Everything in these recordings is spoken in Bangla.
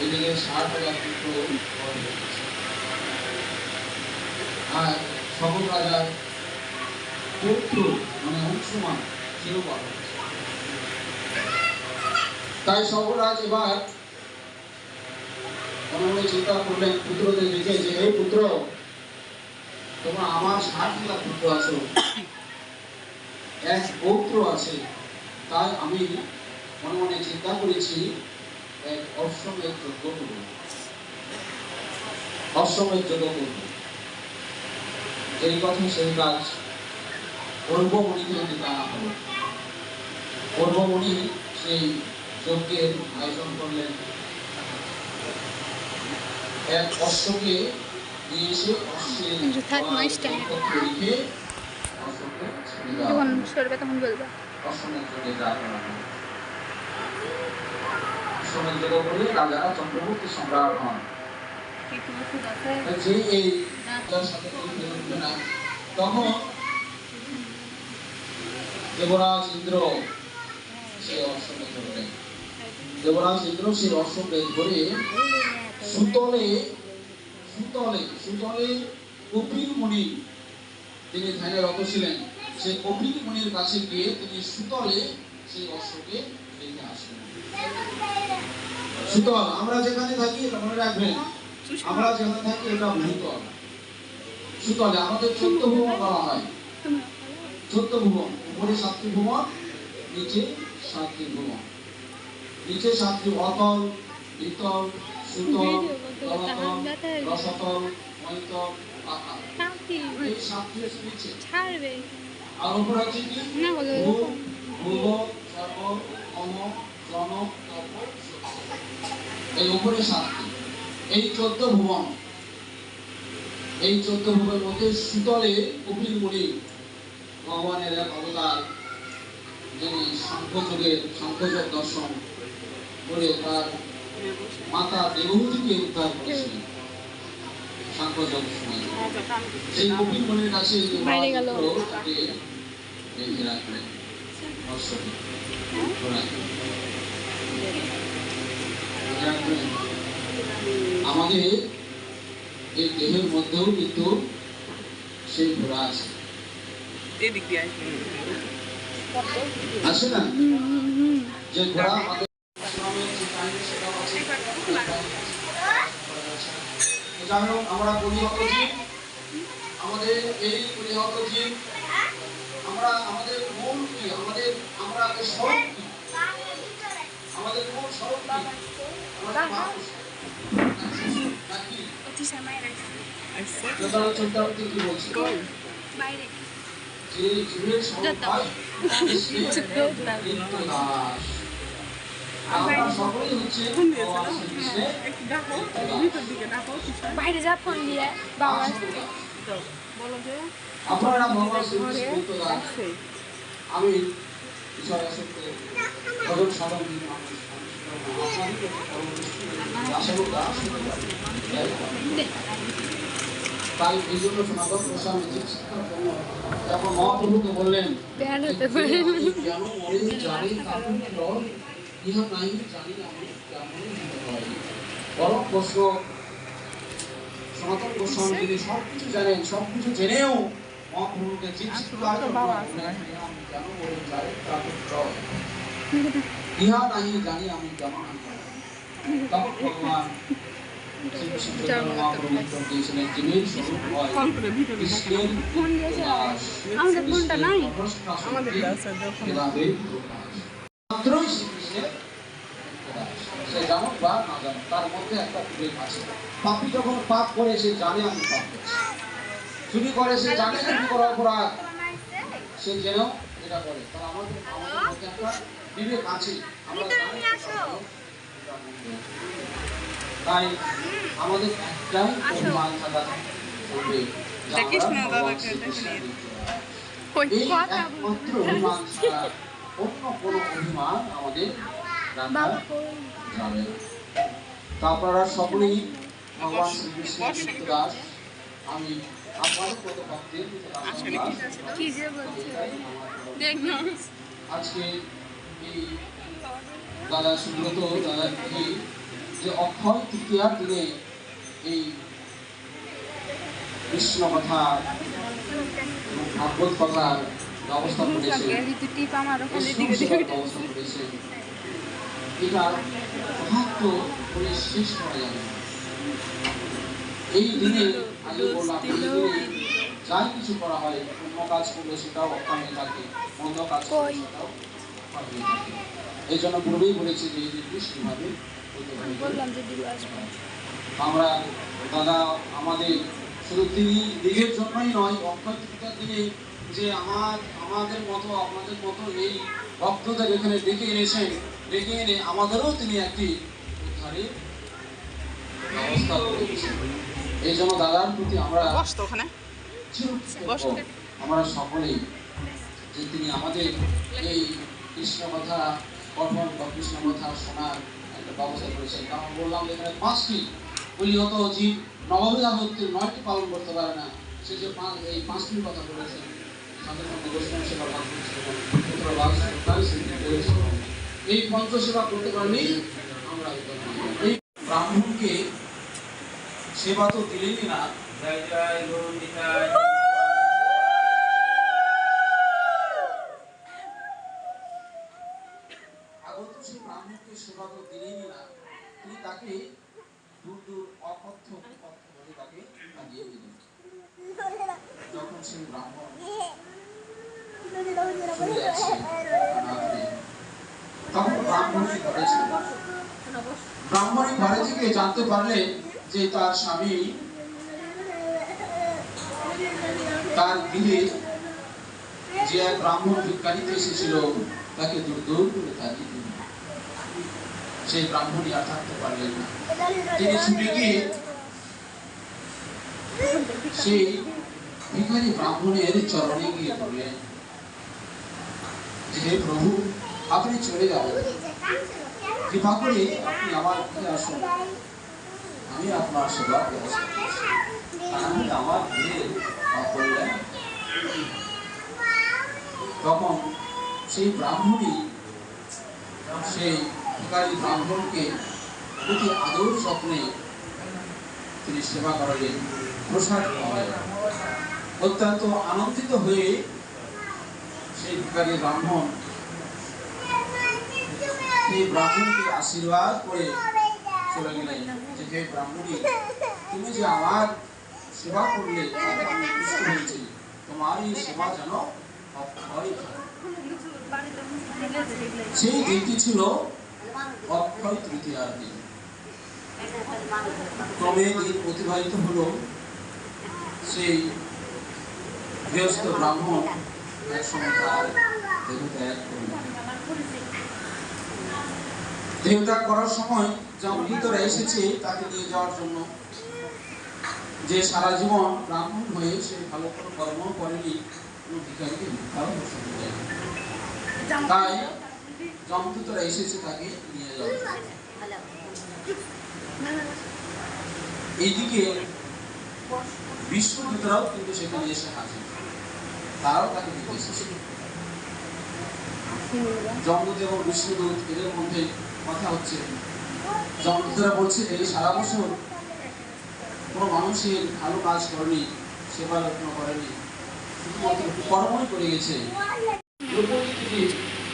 এদিকে 60,000 পুত্র আর সকল রাজার পুত্র মানে অংশমান সেও পালন। তাই সকল রাজ এবার মনে চিন্তা করলেন পুত্রদের দেখে যে এই পুত্র তোমরা আমার 60,000 পুত্র আছো, এক পৌত্র আছে, তাই আমি মনে মনে চিন্তা করেছি এক অশ্বমেধ যজ্ঞ করব। অশ্বমেধ যজ্ঞ করব। এই কথা সেই কাজ পূর্বমণিকে ডেকে আনা হলো। পূর্বমণি সেই যজ্ঞের আয়োজন করলেন। এক অশ্বকে নিয়ে এসে অশ্বের রাজারা চক্রবর্তী সম্রাট হন। তখন দেবরাজ ইন্দ্র সেই অশ্বকে ধরলেন। দেবরাজ ইন্দ্র সেই অশ্বকে ধরে সুতলে সুতলে সুতলে কপিল মুনি তিনি ধ্যানে রত ছিলেন। সেই কপিল মুনির কাছে গিয়ে তিনি সুতলে সেই অশ্বকে রেখে আসলেন। সুতল আমরা যেখানে থাকি এটা মনে রাখবেন, আমরা যেখানে থাকি এটা ভূতল। সুতলে আমাদের 14 ভুবন বলা হয়। 14 ভুবন, উপরে 7টি ভুবন, নিচে 7টি ভুবন। নিচে 7টি অতল, বিতল, সুতল, তলাতল, রসাতল, মহিতল, পাতাল। এই 7টি আছে নিচে। আর উপরে আছে কি? ভূব, সর্ব, অম, জন, তপ, এই উপরে 7টি। এই 14 ভুবন, এই 14 ভুবনের মধ্যে সুতলে কপিল মুনি ভগবানের এক অবতার, যিনি সাংখ্যযোগ দর্শন করে তার মাতা দেবহূতিকে উদ্ধার করেছিলেন সাংখ্যযোগ সময়। সেই কপিল মুনির কাছে আমাদের এই দেহের মধ্যেও কিন্তু সেই ঘোড়া আছে, আছে না? যে ঘোড়া আমাদের আমরা পরিহত জীব, আমাদের এই পরিহত জীব, আমরা আমাদের মূল কি, আমাদের আমরা স্বরূপ কি, আমাদের মূল স্বরূপ কি? আমাদের মানুষ নাকি চন্দ্রাবতী কি বলছে? যে জীবের স্বরূপ হয় আমরা সকলেই হচ্ছে বাইরে যা ফোন দিয়ে বাবা আপনারা ভগবান শ্রীকৃষ্ণ আমি ঈশ্বরের সত্যি ভজন সাধন তাই এই জন্য সনাতন গোস্বামী যখন মহাপ্রভুকে বললেন কেন মরে জানি ইহা নাই জানি আমি কেমন হয়। বরং প্রশ্ন সনাতন গোস্বামী যিনি সবকিছু জানেন, সবকিছু জেনেও মহাপ্রভুকে জিজ্ঞাসা কেন মরে যায় ইহা নাই জানি আমি কেমন হয়। তখন ভগবান তার মধ্যে একটা বিবেক আছে। পাপী যখন পাপ করে সে জানে আমি পাপ করছি, চুরি করে সে জানে চুরি করা অপরাধ, সে যেন এটা করে। তাহলে আমাদের মধ্যে একটা বিবেক আছে, আমরা জানি। তাই আমাদের একটাই অভিমান থাকা চলবে, একমাত্র অভিমান ছাড়া অন্য কোনো অভিমান আমাদের রাখা যাবে না। তা আপনারা সকলেই ভগবান শ্রীকৃষ্ণ দাস, আমি আপনাদের কত ভক্তের আজকে এই দাদা সুব্রত দাদা যে অক্ষয় তৃতীয়ার দিনে এই কৃষ্ণ কথা এবং ভাগবত কথার ব্যবস্থা করেছে, ব্যবস্থা করেছে, এটা মাহাত্ম বলে শেষ করা যাবে না। এই দিনে আগে বললাম, এই দিনে যাই কিছু করা হয়, অন্য কাজ করলে সেটাও অকামে থাকে, অন্য কাজ করলে সেটাও অকামে থাকে। এই জন্য পূর্বেই বলেছি যে এই দিনটি সেইভাবে আমরা দাদা আমাদের শুধু তিনি নিজের জন্যই নয়, অক্ষয় তৃতীয়ার দিনে যে আমাদের মতো আপনাদের মতো এই ভক্তদের এখানে ডেকে এনেছেন, ডেকে এনে আমাদেরও তিনি একটি উদ্ধারের ব্যবস্থা করে দিয়েছেন। এই জন্য দাদার প্রতি আমরা আমরা সকলেই যে তিনি আমাদের এই কৃষ্ণ কথা পঠন বা কৃষ্ণ কথা শোনার একটা ব্যবস্থা করেছেন। কারণ বললাম এখানে 5টি বলিহত জীব নববিধা ভক্তির 9টি পালন করতে পারে না, সে যে এই 5টির কথা বলেছেন। এই পঞ্চসেবা করতে পারলেই আমরা এই ব্রাহ্মণকে সেবা তো দিলেনই না, আগত সেই ব্রাহ্মণকে সেবা তো দিলেনই না, তিনি তাকে দূর দূর অকথ্য বলে তাকে লাগিয়ে দিলেন। যখন সেই ব্রাহ্মণ চলে যাচ্ছে তখন ব্রাহ্মণী ঘরে ছিল। ব্রাহ্মণী ঘরে থেকে জানতে পারলেন যে তার স্বামী তার গৃহে যে এক ব্রাহ্মণ ভিক্ষারিতে এসেছিল তাকে দূর দূর করে তাড়িয়ে দিলেন। সেই ব্রাহ্মণী আর থাকতে পারলেন না, তিনি ছুটে গিয়ে সেই ভিখারি ব্রাহ্মণের চরণে গিয়ে বললেন যে হে প্রভু, আপনি চলে যাবেন, কৃপা করে আপনি আমার গৃহে আসুন, আমি আপনার সেবা ব্যবস্থা করছি, আমি আমার গৃহে করলেন। তখন সেই ব্রাহ্মণী সেই ভিখারি ব্রাহ্মণকে অতি আদর যত্নে তিনি সেবা করালেন, প্রসাদ খাওয়ালেন। অত্যন্ত আনন্দিত হয়ে সেই ভিখারি ব্রাহ্মণ সেই ব্রাহ্মণকে আশীর্বাদ করে চলে গেলেন যে হে ব্রাহ্মণী, তুমি যে আমার সেবা করলে তাতে আমি খুশি হয়েছি, তোমার এই সেবা যেন অক্ষয় থাকে। সেই দিনটি ছিল অক্ষয় তৃতীয়ার দিন। ক্রমে দিন অতিবাহিত হলো। সেই গৃহস্থ ব্রাহ্মণ এক সময় তার দেহত্যাগ করল। দেহত্যাগ করার সময় যমদূতরা এসেছে তাকে নিয়ে যাওয়ার জন্য, যে সারা জীবন ব্রাহ্মণ হয়ে সে ভালো কোনো কর্ম করেনি, কোনো ভিখারিকে ভিক্ষাও বসতে দেয়নি, তাই যমদূতরা এসেছে তাকে নিয়ে যাওয়ার জন্য। এইদিকে বিষ্ণুদূতরাও কিন্তু সেখানে এসে হাজির, তারাও তাকে নিতে এসেছিল। যমদূত এবং বিষ্ণুদূত এদের মধ্যে কথা হচ্ছে। যমদূতরা বলছে এই সারা বছর কোনো মানুষের ভালো কাজ করেনি, সেবা যত্ন করেনি, শুধুমাত্র কর্মই করে গেছে।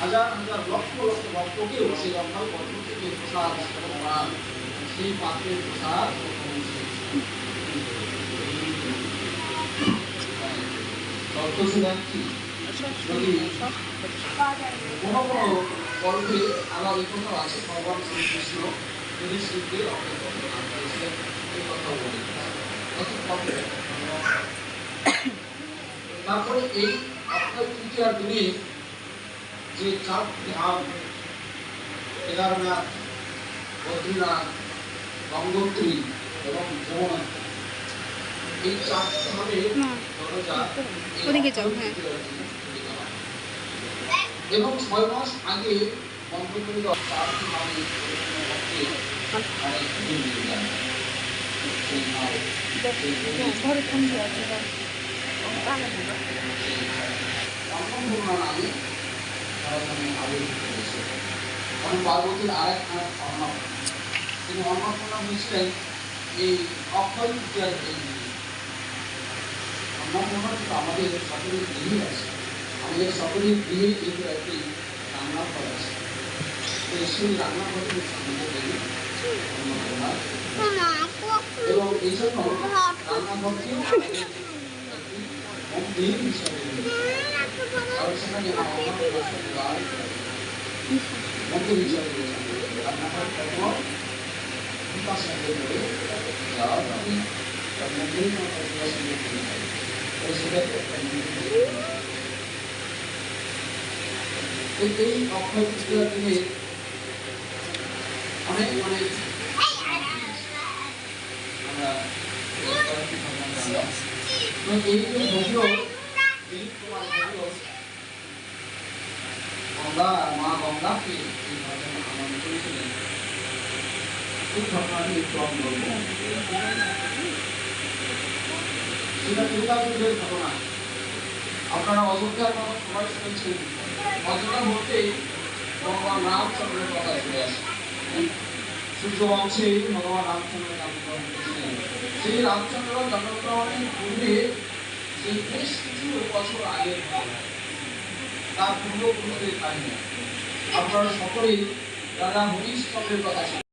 হাজার হাজার লক্ষ লক্ষ ভক্তকেও সেই অক্ষয় পদ্ম থেকে প্রসাদ করার সেই পাত্রের প্রসাদ যদি কোনো কোনো গল্পে আবার এই কথা আছে, ভগবান শ্রীকৃষ্ণ যদি শিবকে এই কথা বলে। তারপরে এই অক্ষয় তৃতীয়ার দিনে যে 4টি ধাম কেদারনাথ, বদ্রীনাথ, গঙ্গোত্রী এবং যমুনা, এই 4টি ধামে এবং 6 মাস আগে মন্ত্রপরিত 4টি ধামে নামে এখানে আবির্ভূত হয়েছে। কারণ পার্বতীর আর এক নাম অন্নপূর্ণা। তিনি অন্নপূর্ণা হয়েছিলেন এই অক্ষয় তৃতীয়ার এই দিনে। অন্নপূর্ণা কিন্তু আমাদের সকলের গৃহে আছে, আমাদের সকলের গৃহে কিন্তু একটি রান্নাঘর আছে। তো সেই রান্নাঘরের আমাদের দেবী অন্নপূর্ণা, এবং এই জন্য রান্নাঘরকেও আমাদের একটি মন্দির হিসাবে কারণ সেখানে মন্দির হিসাবে রান্নাঘর কখনো বিকাশ করে যাওয়া যাবে, মন্দির এই অক্ষয় তৃতীয়ার দিনে অনেক অনেক আমরা এই যে ভগীরথ, দিলীপ কুমার ভগীরথ গঙ্গা, মা গঙ্গাকে এই ঘটনা আমন্ত্রণ করেছিলেন। এই ঘটনাটি একটু আমি বলব। সেটা দুর্গা পুজোর ঘটনা। আপনারা অযোধ্যার কথা সবাই শুনেছেন। অযোধ্যা বলতেই ভগবান রামচন্দ্রের কথা চলে আসে। সূর্যবংশে ভগবান রামচন্দ্র জন্মগ্রহণ করেছিলেন। সেই রামচন্দ্র জন্মগ্রহণের পূর্বে সেই বেশ কিছু বছর আগের ঘটনা, তার পূর্বপুরুষদের কাহিনী। আপনারা সকলেই রাজা হরিশ্চন্দ্রের কথা